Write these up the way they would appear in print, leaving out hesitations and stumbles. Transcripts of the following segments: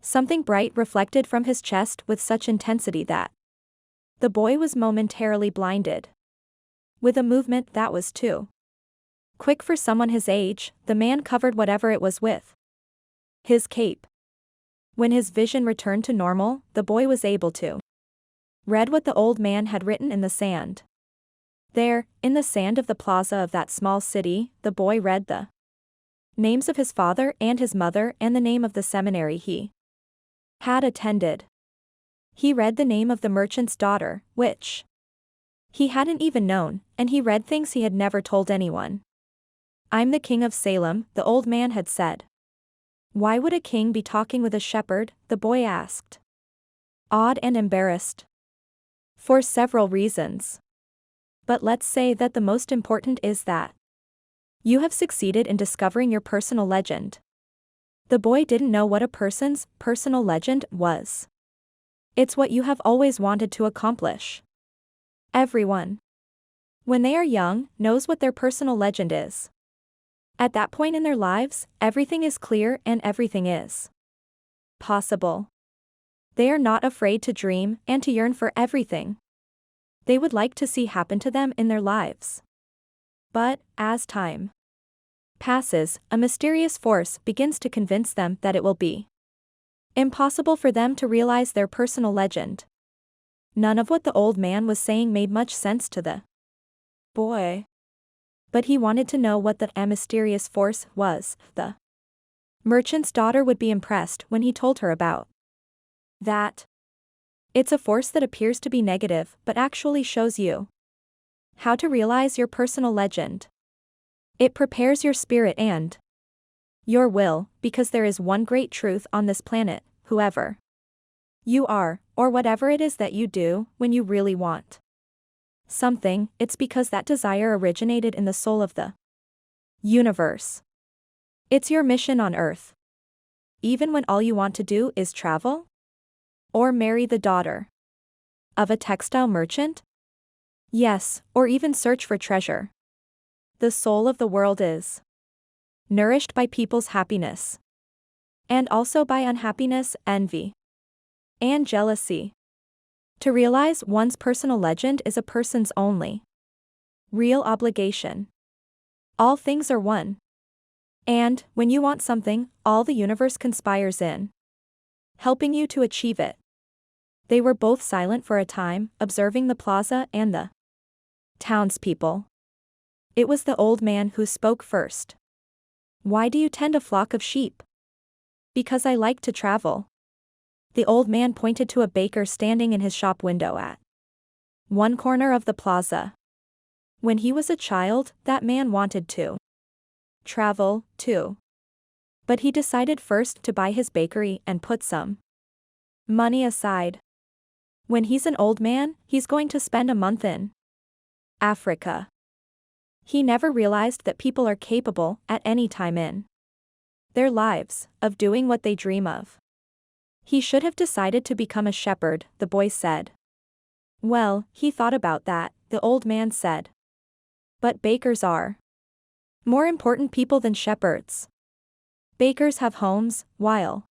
Something bright reflected from his chest with such intensity that the boy was momentarily blinded. With a movement that was too quick for someone his age, the man covered whatever it was with his cape. When his vision returned to normal, the boy was able to read what the old man had written in the sand. There, in the sand of the plaza of that small city, the boy read the names of his father and his mother and the name of the seminary he had attended. He read the name of the merchant's daughter, which he hadn't even known, and he read things he had never told anyone. "I'm the king of Salem," the old man had said. Why would a king be talking with a shepherd, the boy asked. Awed and embarrassed. For several reasons. But let's say that the most important is that you have succeeded in discovering your personal legend. The boy didn't know what a person's personal legend was. It's what you have always wanted to accomplish. Everyone, when they are young, knows what their personal legend is. At that point in their lives, everything is clear and everything is possible. They are not afraid to dream and to yearn for everything they would like to see happen to them in their lives. But, as time passes, a mysterious force begins to convince them that it will be impossible for them to realize their personal legend. None of what the old man was saying made much sense to the boy. But he wanted to know what the mysterious force was. The merchant's daughter would be impressed when he told her about that. It's a force that appears to be negative but actually shows you how to realize your personal legend. It prepares your spirit and your will, because there is one great truth on this planet: whoever you are, or whatever it is that you do, when you really want something, it's because that desire originated in the soul of the universe. It's your mission on Earth. Even when all you want to do is travel? Or marry the daughter of a textile merchant? Yes, or even search for treasure. The soul of the world is nourished by people's happiness. And also by unhappiness, envy, and jealousy. To realize one's personal legend is a person's only real obligation. All things are one. And, when you want something, all the universe conspires in helping you to achieve it. They were both silent for a time, observing the plaza and the townspeople. It was the old man who spoke first. "Why do you tend a flock of sheep?" "Because I like to travel." The old man pointed to a baker standing in his shop window at one corner of the plaza. When he was a child, that man wanted to travel, too. But he decided first to buy his bakery and put some money aside. When he's an old man, he's going to spend a month in Africa. He never realized that people are capable, at any time in their lives, of doing what they dream of. He should have decided to become a shepherd, the boy said. Well, he thought about that, the old man said. But bakers are more important people than shepherds. Bakers have homes, while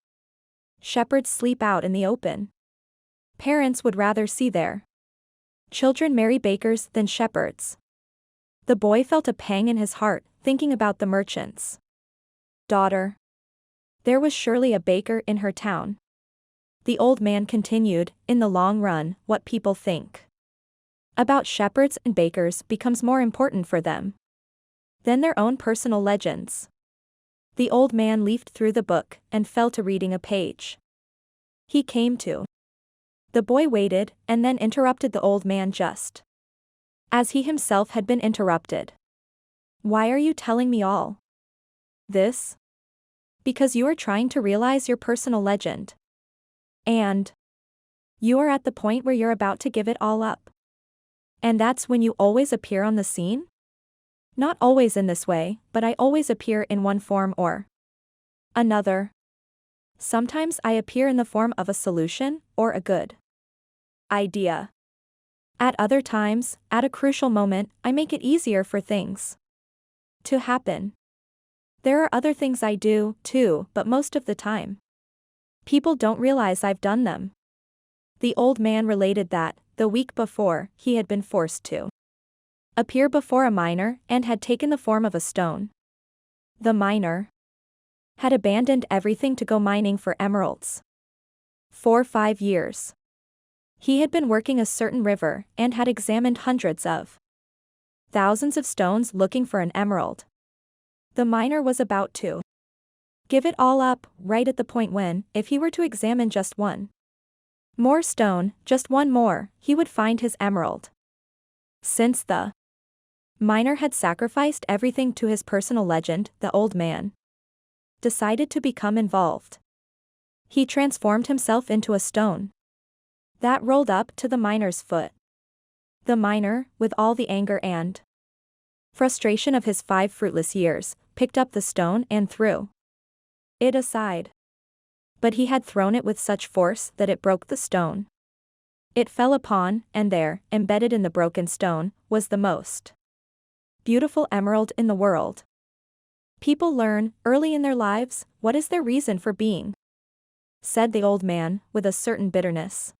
shepherds sleep out in the open. Parents would rather see their children marry bakers than shepherds. The boy felt a pang in his heart, thinking about the merchant's daughter. There was surely a baker in her town. The old man continued, in the long run, what people think about shepherds and bakers becomes more important for them than their own personal legends. The old man leafed through the book and fell to reading a page. He came to. The boy waited, and then interrupted the old man just as he himself had been interrupted. "Why are you telling me all this?" "Because you are trying to realize your personal legend. And you are at the point where you're about to give it all up. And that's when you always appear on the scene?" "Not always in this way, but I always appear in one form or another. Sometimes I appear in the form of a solution, or a good idea. At other times, at a crucial moment, I make it easier for things to happen. There are other things I do, too, but most of the time, People don't realize I've done them. The old man related that, the week before, he had been forced to appear before a miner and had taken the form of a stone. The miner had abandoned everything to go mining for emeralds. For 5 years. He had been working a certain river and had examined hundreds of thousands of stones looking for an emerald. The miner was about to give it all up, right at the point when, if he were to examine just one more stone, just one more, he would find his emerald. Since the miner had sacrificed everything to his personal legend, the old man decided to become involved. He transformed himself into a stone that rolled up to the miner's foot. The miner, with all the anger and frustration of his 5 fruitless years, picked up the stone and threw it aside. But he had thrown it with such force that it broke the stone. It fell upon, and there, embedded in the broken stone, was the most beautiful emerald in the world. People learn, early in their lives, what is their reason for being, said the old man, with a certain bitterness.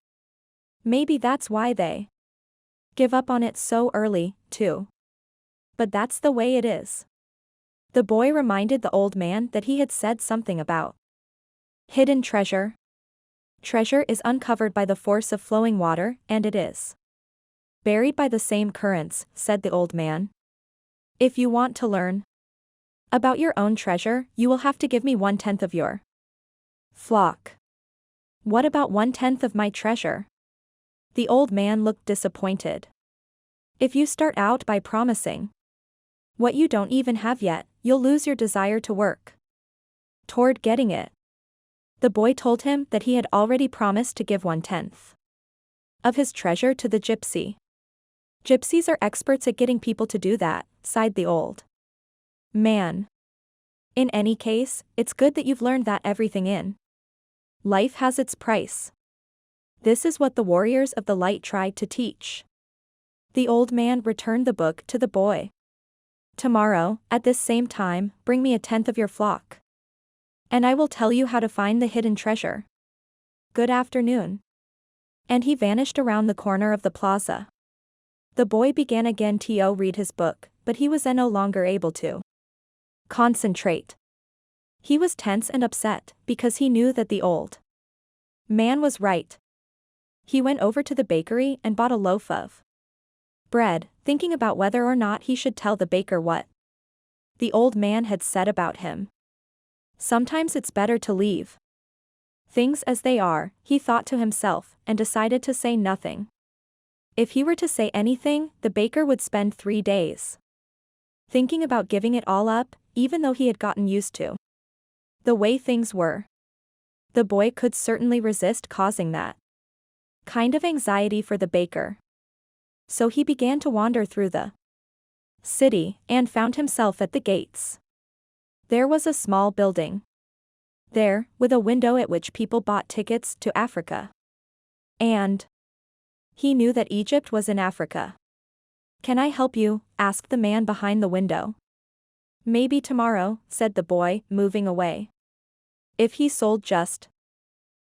Maybe that's why they give up on it so early, too. But that's the way it is. The boy reminded the old man that he had said something about hidden treasure. Treasure is uncovered by the force of flowing water, and it is buried by the same currents, said the old man. If you want to learn about your own treasure, you will have to give me 1/10 of your flock. What about 1/10 of my treasure? The old man looked disappointed. If you start out by promising what you don't even have yet, you'll lose your desire to work toward getting it. The boy told him that he had already promised to give 1/10 of his treasure to the gypsy. Gypsies are experts at getting people to do that, sighed the old man. In any case, it's good that you've learned that everything in life has its price. This is what the warriors of the light tried to teach. The old man returned the book to the boy. Tomorrow, at this same time, bring me 1/10 of your flock. And I will tell you how to find the hidden treasure. Good afternoon. And he vanished around the corner of the plaza. The boy began again to read his book, but he was no longer able to concentrate. He was tense and upset, because he knew that the old man was right. He went over to the bakery and bought a loaf of bread, thinking about whether or not he should tell the baker what the old man had said about him. Sometimes it's better to leave things as they are, he thought to himself, and decided to say nothing. If he were to say anything, the baker would spend 3 days thinking about giving it all up, even though he had gotten used to the way things were. The boy could certainly resist causing that kind of anxiety for the baker. So he began to wander through the city, and found himself at the gates. There was a small building there, with a window at which people bought tickets to Africa. And he knew that Egypt was in Africa. Can I help you? Asked the man behind the window. Maybe tomorrow, said the boy, moving away. If he sold just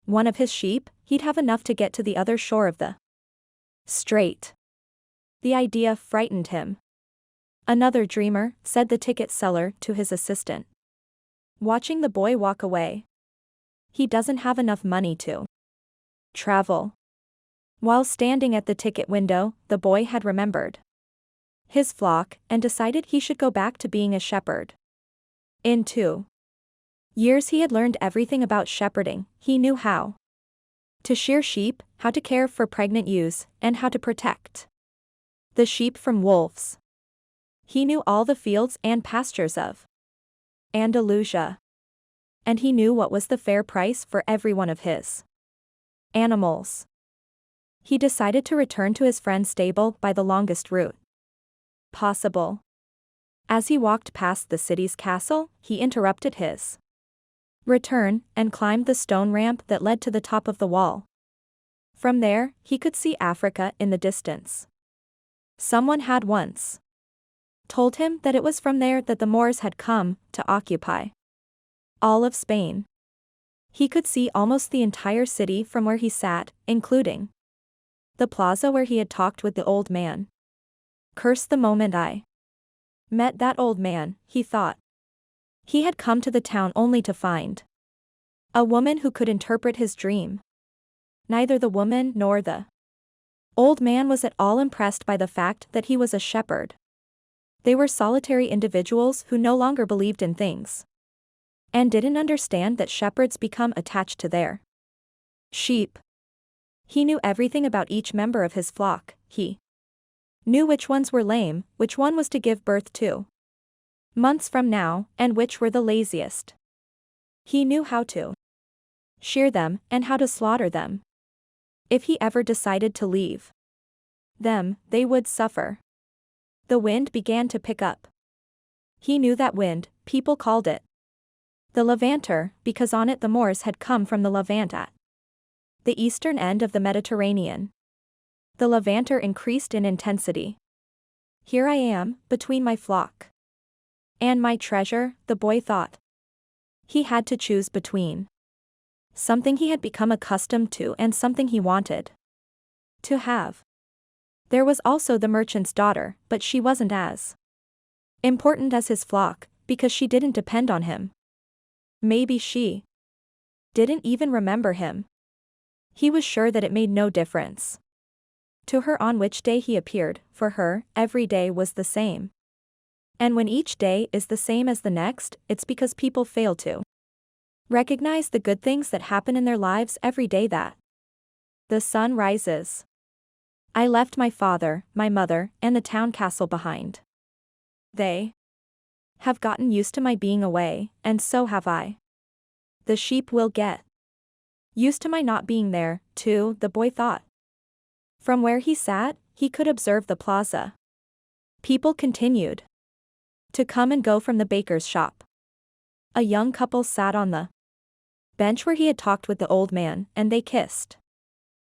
one of his sheep, he'd have enough to get to the other shore of the strait. The idea frightened him. Another dreamer, said the ticket seller to his assistant, watching the boy walk away. He doesn't have enough money to travel. While standing at the ticket window, the boy had remembered his flock, and decided he should go back to being a shepherd. In 2 years he had learned everything about shepherding. He knew how to shear sheep, how to care for pregnant ewes, and how to protect the sheep from wolves. He knew all the fields and pastures of Andalusia. And he knew what was the fair price for every one of his animals. He decided to return to his friend's stable by the longest route possible. As he walked past the city's castle, he interrupted his return, and climbed the stone ramp that led to the top of the wall. From there, he could see Africa in the distance. Someone had once told him that it was from there that the Moors had come to occupy all of Spain. He could see almost the entire city from where he sat, including the plaza where he had talked with the old man. Curse the moment I met that old man, he thought. He had come to the town only to find a woman who could interpret his dream. Neither the woman nor the old man was at all impressed by the fact that he was a shepherd. They were solitary individuals who no longer believed in things and didn't understand that shepherds become attached to their sheep. He knew everything about each member of his flock. He knew which ones were lame, which one was to give birth 2 months from now, and which were the laziest. He knew how to shear them and how to slaughter them. If he ever decided to leave them, they would suffer. The wind began to pick up. He knew that wind, people called it the Levanter, because on it the Moors had come from the Levant at the eastern end of the Mediterranean. The Levanter increased in intensity. Here I am, between my flock and my treasure, the boy thought. He had to choose between something he had become accustomed to and something he wanted to have. There was also the merchant's daughter, but she wasn't as important as his flock, because she didn't depend on him. Maybe she didn't even remember him. He was sure that it made no difference to her on which day he appeared. For her, every day was the same. And when each day is the same as the next, it's because people fail to recognize the good things that happen in their lives every day. That the sun rises. I left my father, my mother, and the town castle behind. They have gotten used to my being away, and so have I. The sheep will get used to my not being there, too, the boy thought. From where he sat, he could observe the plaza. People continued to come and go from the baker's shop. A young couple sat on the bench where he had talked with the old man, and they kissed.